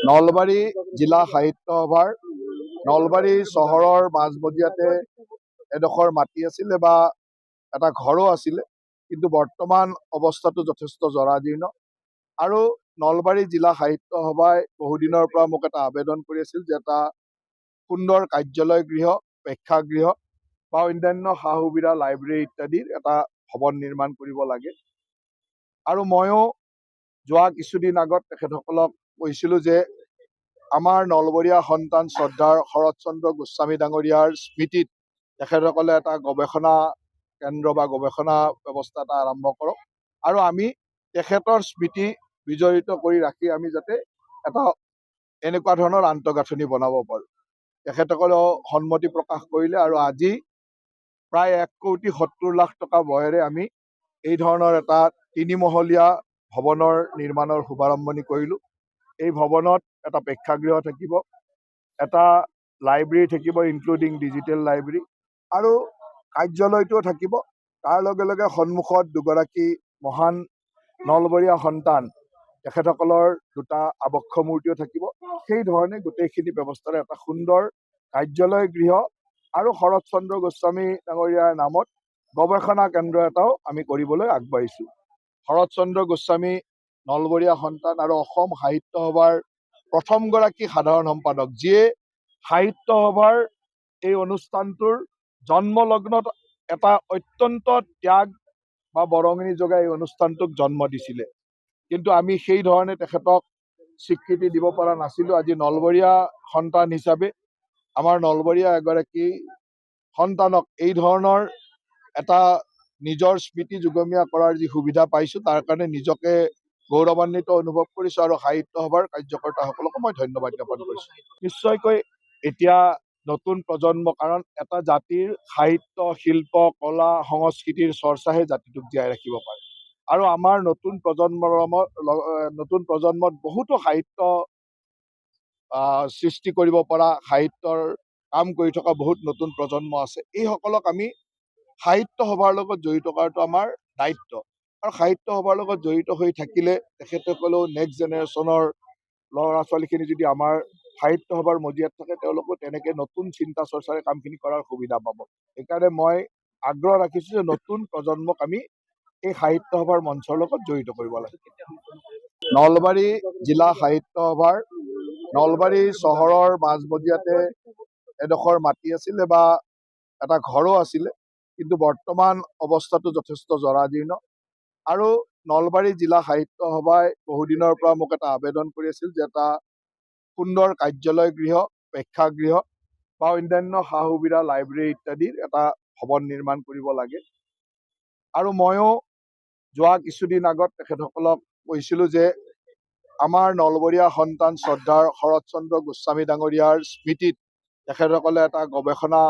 নলবাৰী জিলা সাহিত্য সভাৰ নলবাৰী চহৰৰ মাজমজিয়াতে এডোখৰ মাটি আছিলে বা এটা ঘৰো আছিলে, কিন্তু বৰ্তমান অৱস্থাটো যথেষ্ট জৰাজীৰ্ণ। আৰু নলবাৰী জিলা সাহিত্য সভাই বহুদিনৰ পৰা মোক এটা আবেদন কৰি আছিল যে এটা সুন্দৰ কাৰ্যালয় গৃহ, প্ৰেক্ষাগৃহ বা অন্যান্য সা সুবিধা লাইব্ৰেৰী ইত্যাদিৰ এটা ভৱন নিৰ্মাণ কৰিব লাগে। আৰু ময়ো যোৱা কিছুদিন আগত তেখেতসকলক কৈছিলোঁ যে আমাৰ নলবৰীয়া সন্তান শ্ৰদ্ধাৰ শৰৎ চন্দ্ৰ গোস্বামী ডাঙৰীয়াৰ স্মৃতিত তেখেতসকলে এটা গৱেষণা কেন্দ্ৰ বা গৱেষণা ব্যৱস্থা এটা আৰম্ভ কৰক, আৰু আমি তেখেতৰ স্মৃতি বিজড়িত কৰি ৰাখি আমি যাতে এটা এনেকুৱা ধৰণৰ আন্তঃগাঁথনি বনাব পাৰোঁ। তেখেতসকলেও সন্মতি প্ৰকাশ কৰিলে, আৰু আজি প্ৰায় 1,70,00,000 টকা ব্যয়েৰে আমি এই ধৰণৰ এটা 3মহলীয়া ভৱনৰ নিৰ্মাণৰ শুভাৰম্ভণি কৰিলোঁ। এই ভৱনত এটা প্ৰেক্ষাগৃহ থাকিব, এটা লাইব্ৰেৰী থাকিব ইনক্লুডিং ডিজিটেল লাইব্ৰেৰী, আৰু কাৰ্যালয়টোও থাকিব। তাৰ লগে লগে সন্মুখত দুগৰাকী মহান নলবৰীয়া সন্তান তেখেতসকলৰ দুটা আবক্ষ মূৰ্তিও থাকিব। সেই ধৰণে গোটেইখিনি ব্যৱস্থাৰে এটা সুন্দৰ কাৰ্যালয় গৃহ আৰু শৰৎ চন্দ্ৰ গোস্বামী ডাঙৰীয়াৰ নামত গৱেষণা কেন্দ্ৰ এটাও আমি কৰিবলৈ আগবাঢ়িছোঁ। শৰৎ চন্দ্ৰ গোস্বামী নলবৰীয়া সন্তান আৰু অসম সাহিত্য সভাৰ প্ৰথমগৰাকী সাধাৰণ সম্পাদক, যিয়ে সাহিত্য সভাৰ এই অনুষ্ঠানটোৰ জন্মলগ্নত এটা অত্যন্ত ত্যাগ বা বৰঙণি যোগাই এই অনুষ্ঠানটোক জন্ম দিছিলে। কিন্তু আমি সেই ধৰণে তেখেতক স্বীকৃতি দিব পৰা নাছিলোঁ। আজি নলবৰীয়া সন্তান হিচাপে আমাৰ নলবৰীয়া এগৰাকী সন্তানক এই ধৰণৰ এটা নিজৰ স্মৃতি যুগমীয়া কৰাৰ যি সুবিধা পাইছোঁ, তাৰ কাৰণে নিজকে গৌৰৱান্বিত অনুভৱ কৰিছোঁ, আৰু সাহিত্য সভাৰ কাৰ্যকৰ্তাসকলকো মই ধন্যবাদ জ্ঞাপন কৰিছোঁ। নিশ্চয়কৈ এতিয়া নতুন প্ৰজন্ম, কাৰণ এটা জাতিৰ সাহিত্য, শিল্প, কলা, সংস্কৃতিৰ চৰ্চাহে জাতিটোক জীয়াই ৰাখিব পাৰে। আৰু আমাৰ নতুন প্ৰজন্মত বহুতো সাহিত্য সৃষ্টি কৰিব পৰা, সাহিত্যৰ কাম কৰি থকা বহুত নতুন প্ৰজন্ম আছে। এইসকলক আমি সাহিত্য সভাৰ লগত জড়িত কৰাটো আমাৰ দায়িত্ব, আৰু সাহিত্য সভাৰ লগত জড়িত হৈ থাকিলে তেখেতসকলেও নেক্সট জেনেৰেশ্যনৰ ল'ৰা ছোৱালীখিনি যদি আমাৰ সাহিত্য সভাৰ মজিয়াত থাকে, তেওঁলোকো তেনেকৈ নতুন চিন্তা চৰ্চাৰে কামখিনি কৰাৰ সুবিধা পাব। সেইকাৰণে মই আগ্ৰহ ৰাখিছোঁ যে নতুন প্ৰজন্মক আমি এই সাহিত্য সভাৰ মঞ্চৰ লগত জড়িত কৰিব লাগে। নলবাৰী জিলা সাহিত্য সভাৰ নলবাৰী চহৰৰ মাজমজিয়াতে এডোখৰ মাটি আছিলে বা এটা ঘৰো আছিলে, কিন্তু বৰ্তমান অৱস্থাটো যথেষ্ট জৰাজীৰ্ণ। আৰু নলবাৰী জিলা সাহিত্য সভাই বহুদিনৰ পৰা মোক এটা আবেদন কৰি আছিল যে এটা সুন্দৰ কাৰ্যালয় গৃহ, প্ৰেক্ষাগৃহ বা অন্যান্য সা সুবিধা লাইব্ৰেৰী ইত্যাদিৰ এটা ভৱন নিৰ্মাণ কৰিব লাগে। আৰু ময়ো যোৱা কিছুদিন আগত তেখেতসকলক কৈছিলোঁ যে আমাৰ নলবৰীয়া সন্তান শ্ৰদ্ধাৰ শৰৎ চন্দ্ৰ গোস্বামী ডাঙৰীয়াৰ স্মৃতিত তেখেতসকলে এটা গৱেষণা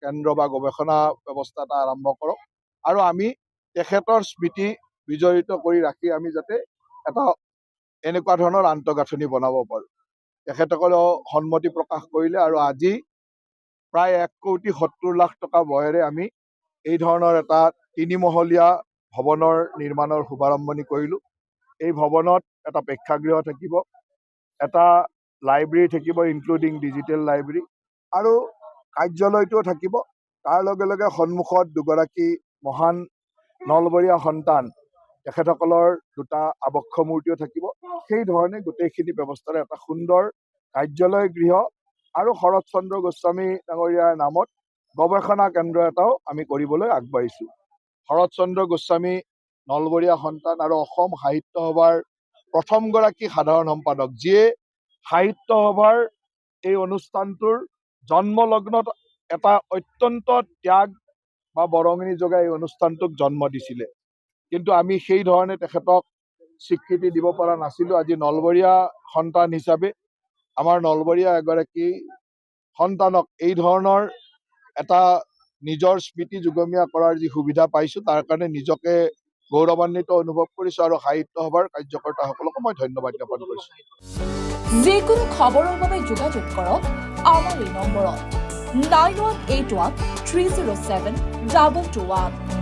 কেন্দ্ৰ বা গৱেষণা ব্যৱস্থা এটা আৰম্ভ কৰক, আৰু আমি তেখেতৰ স্মৃতি বিজড়িত কৰি ৰাখি আমি যাতে এটা এনেকুৱা ধৰণৰ আন্তঃগাঁথনি বনাব পাৰোঁ। তেখেতসকলেও সন্মতি প্ৰকাশ কৰিলে, আৰু আজি প্ৰায় 1,70,00,000 টকা ব্যয়েৰে আমি এই ধৰণৰ এটা 3মহলীয়া ভৱনৰ নিৰ্মাণৰ শুভাৰম্ভণি কৰিলোঁ। এই ভৱনত এটা প্ৰেক্ষাগৃহ থাকিব, এটা লাইব্ৰেৰী থাকিব ইনক্লুডিং ডিজিটেল লাইব্ৰেৰী, আৰু কাৰ্যালয়টোও থাকিব। তাৰ লগে লগে সন্মুখত দুগৰাকী মহান নলবৰীয়া সন্তান তেখেতসকলৰ দুটা আবক্ষ মূৰ্তিও থাকিব। সেই ধৰণে গোটেইখিনি ব্যৱস্থাৰে এটা সুন্দৰ কাৰ্যালয় গৃহ আৰু শৰৎ চন্দ্ৰ গোস্বামী ডাঙৰীয়াৰ নামত গৱেষণা কেন্দ্ৰ এটাও আমি কৰিবলৈ আগবাঢ়িছোঁ। শৰৎ চন্দ্ৰ গোস্বামী নলবৰীয়া সন্তান আৰু অসম সাহিত্য সভাৰ প্ৰথমগৰাকী সাধাৰণ সম্পাদক, যিয়ে সাহিত্য সভাৰ এই অনুষ্ঠানটোৰ জন্মলগ্নত এটা অত্যন্ত ত্যাগ বা বৰঙণি যোগাই এই অনুষ্ঠানটোক জন্ম দিছিলে। কিন্তু আমি সেই ধৰণে তেখেতক স্বীকৃতি দিব পৰা নাছিলোঁ। আজি নলবৰীয়া সন্তান হিচাপে আমাৰ নলবৰীয়া এগৰাকী সন্তানক এই ধৰণৰ এটা নিজৰ স্মৃতি যুগমীয়া কৰাৰ যি সুবিধা পাইছোঁ, তাৰ কাৰণে নিজকে গৌৰৱান্বিত অনুভৱ কৰিছোঁ, আৰু সাহিত্য সভাৰ কাৰ্যকৰ্তাসকলকো মই ধন্যবাদ জ্ঞাপন কৰিছোঁ। যিকোনো খবৰৰ বাবে যোগাযোগ কৰক আমাৰ এই নম্বৰত 9181 307 221।